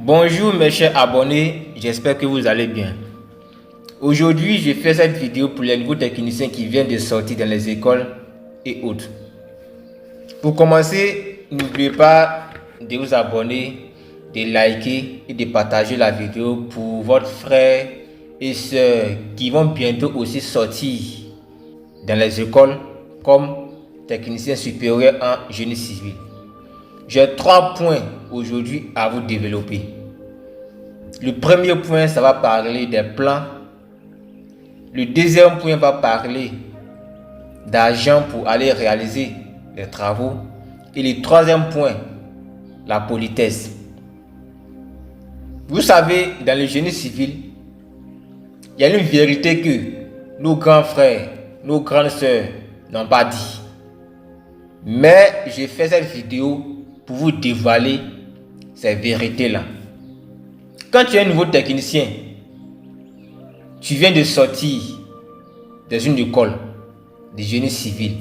Bonjour mes chers abonnés, j'espère que vous allez bien. Aujourd'hui, je fais cette vidéo pour les nouveaux techniciens qui viennent de sortir dans les écoles et autres. Pour commencer, n'oubliez pas de vous abonner, de liker et de partager la vidéo pour votre frère et soeur qui vont bientôt aussi sortir dans les écoles comme technicien supérieur en génie civil. J'ai 3 points aujourd'hui à vous développer. Le premier point, ça va parler des plans. Le deuxième point va parler d'argent pour aller réaliser les travaux. Et le troisième point, la politesse. Vous savez, dans le génie civil, il y a une vérité que nos grands frères, nos grandes sœurs n'ont pas dit. Mais je fais cette vidéo pour vous dévoiler ces vérités-là. Quand tu es un nouveau technicien, tu viens de sortir dans une école de génie civil,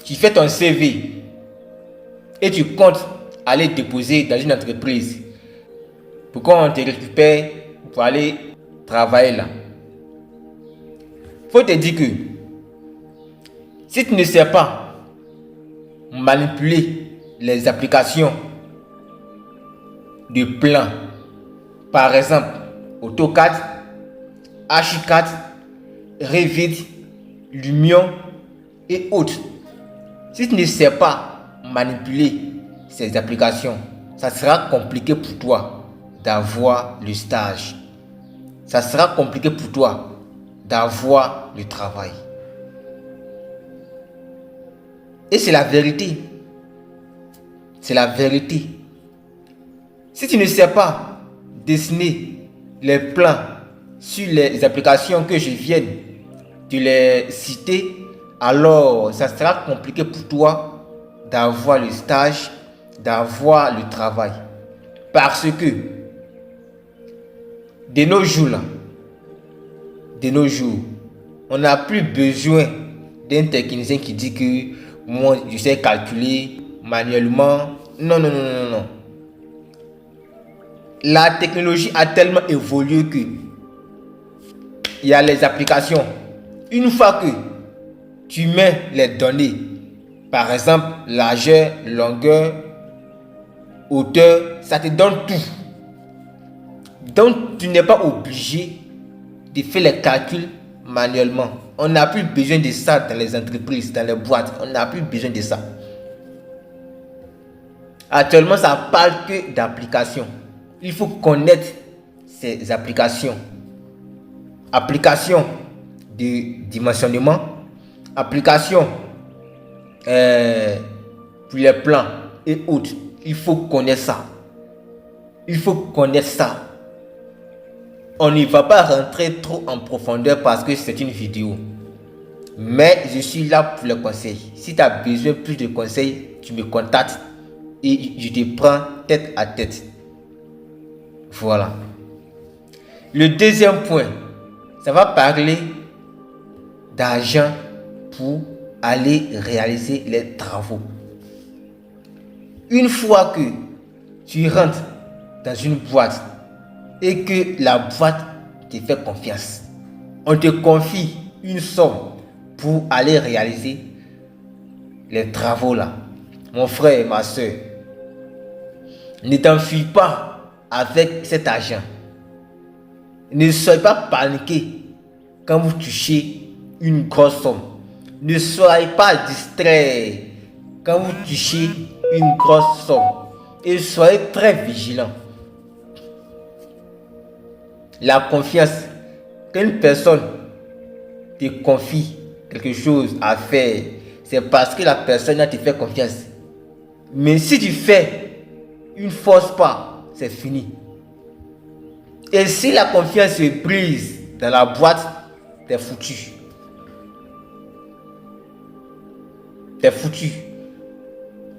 tu fais ton CV et tu comptes aller déposer dans une entreprise pour qu'on te récupère pour aller travailler là. Il faut te dire que si tu ne sais pas manipuler les applications de plans, par exemple AutoCAD, Archicad, Revit, Lumion et autres. Si tu ne sais pas manipuler ces applications, ça sera compliqué pour toi d'avoir le stage. Ça sera compliqué pour toi d'avoir le travail. Et c'est la vérité. C'est la vérité. Si tu ne sais pas dessiner les plans sur les applications que je viens de les citer, alors ça sera compliqué pour toi d'avoir le stage, d'avoir le travail. Parce que de nos jours, on n'a plus besoin d'un technicien qui dit que moi je sais calculer manuellement. Non. La technologie a tellement évolué que il y a les applications. Une fois que tu mets les données, par exemple largeur, longueur, hauteur, ça te donne tout. Donc tu n'es pas obligé de faire les calculs manuellement. On n'a plus besoin de ça dans les entreprises, dans les boîtes. On n'a plus besoin de ça. Actuellement, ça parle que d'applications. Il faut connaître ces applications. Applications de dimensionnement, applications pour les plans et autres. Il faut connaître ça. On ne va pas rentrer trop en profondeur parce que c'est une vidéo. Mais je suis là pour les conseils. Si tu as besoin de plus de conseils, tu me contactes et je te prends tête à tête. Voilà. Le deuxième point, ça va parler d'argent pour aller réaliser les travaux. Une fois que tu rentres dans une boîte et que la boîte te fait confiance, on te confie une somme pour aller réaliser les travaux là. Mon frère et ma soeur, ne t'enfuis pas avec cet argent. Ne soyez pas paniqué quand vous touchez une grosse somme. Ne soyez pas distrait quand vous touchez une grosse somme. Et soyez très vigilant. La confiance, quand une personne te confie quelque chose à faire, c'est parce que la personne te fait confiance. Mais si tu fais une fausse pas, c'est fini. Et si la confiance se brise dans la boîte, t'es foutu. T'es foutu.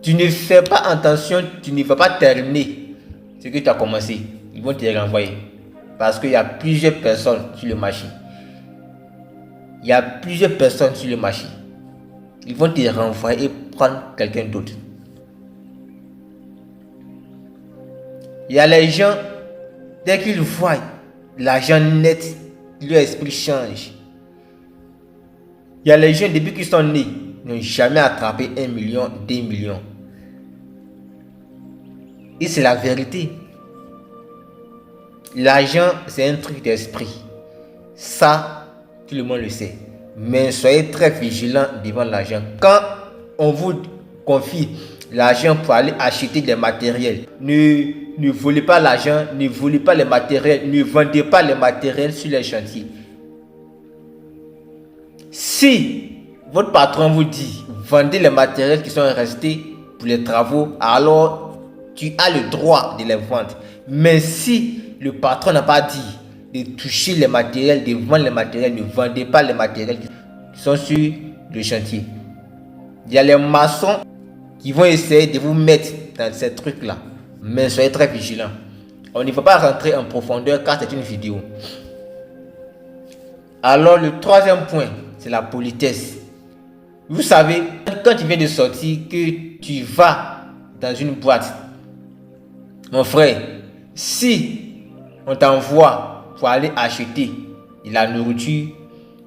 Tu ne fais pas attention, tu ne vas pas terminer ce que tu as commencé. Ils vont te renvoyer. Parce qu'il y a plusieurs personnes sur le marché. Ils vont te renvoyer et prendre quelqu'un d'autre. Il y a les gens, dès qu'ils voient l'argent net, leur esprit change. Il y a les gens, depuis qu'ils sont nés, n'ont jamais attrapé 1 million, 2 millions. Et c'est la vérité. L'argent, c'est un truc d'esprit. Ça, tout le monde le sait. Mais soyez très vigilants devant l'argent. Quand on vous confie l'argent pour aller acheter des matériels, ne volez pas l'argent, ne volez pas les matériels, ne vendez pas les matériels sur les chantiers. Si votre patron vous dit vendez les matériels qui sont restés pour les travaux, alors tu as le droit de les vendre. Mais si le patron n'a pas dit de toucher les matériels, de vendre les matériels, ne vendez pas les matériels qui sont sur le chantier. Il y a les maçons qui vont essayer de vous mettre dans ces trucs-là. Mais soyez très vigilants. On ne va pas rentrer en profondeur car c'est une vidéo. Alors le troisième point, c'est la politesse. Vous savez, quand tu viens de sortir, que tu vas dans une boîte, mon frère, si on t'envoie pour aller acheter de la nourriture,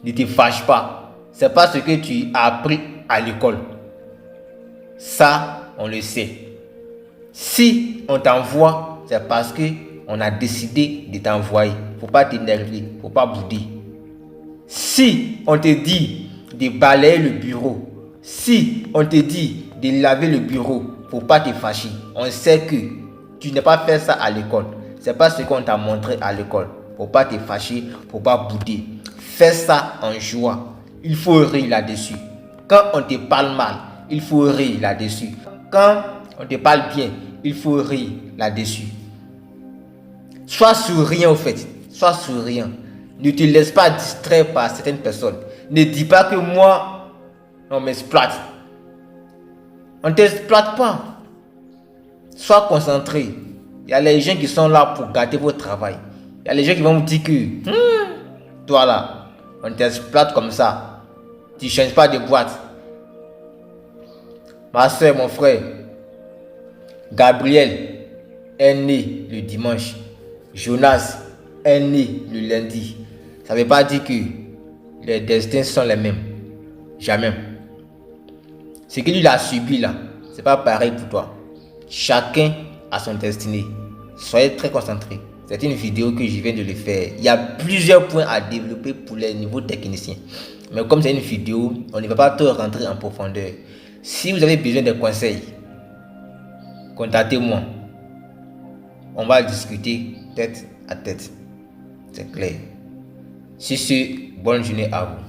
ne te fâche pas. C'est pas ce que tu as appris à l'école. Ça, on le sait. Si on t'envoie, c'est parce que on a décidé de t'envoyer. Faut pas t'énerver, faut pas bouder. Si on te dit de balayer le bureau, si on te dit de laver le bureau, faut pas te fâcher. On sait que tu n'as pas fait ça à l'école. C'est pas ce qu'on t'a montré à l'école. Faut pas te fâcher, faut pas bouder. Fais ça en joie. Il faut rire là-dessus. Quand on te parle mal, il faut rire là-dessus. Quand on te parle bien, il faut rire là-dessus. Sois souriant au fait. Sois souriant. Ne te laisse pas distraire par certaines personnes. Ne dis pas que moi, on m'exploite. On ne t'exploite pas. Sois concentré. Il y a les gens qui sont là pour gâter votre travail. Il y a les gens qui vont vous dire que toi là, on t'exploite comme ça. Tu ne changes pas de boîte. Ma soeur, mon frère, Gabriel est né le dimanche. Jonas est né le lundi. Ça ne veut pas dire que les destins sont les mêmes. Jamais. Ce que lui a subi là, ce n'est pas pareil pour toi. Chacun a son destinée. Soyez très concentrés. C'est une vidéo que je viens de le faire. Il y a plusieurs points à développer pour les niveaux techniciens. Mais comme c'est une vidéo, on ne va pas trop rentrer en profondeur. Si vous avez besoin de conseils, contactez-moi. On va discuter tête à tête. C'est clair. Si c'est bonne journée à vous.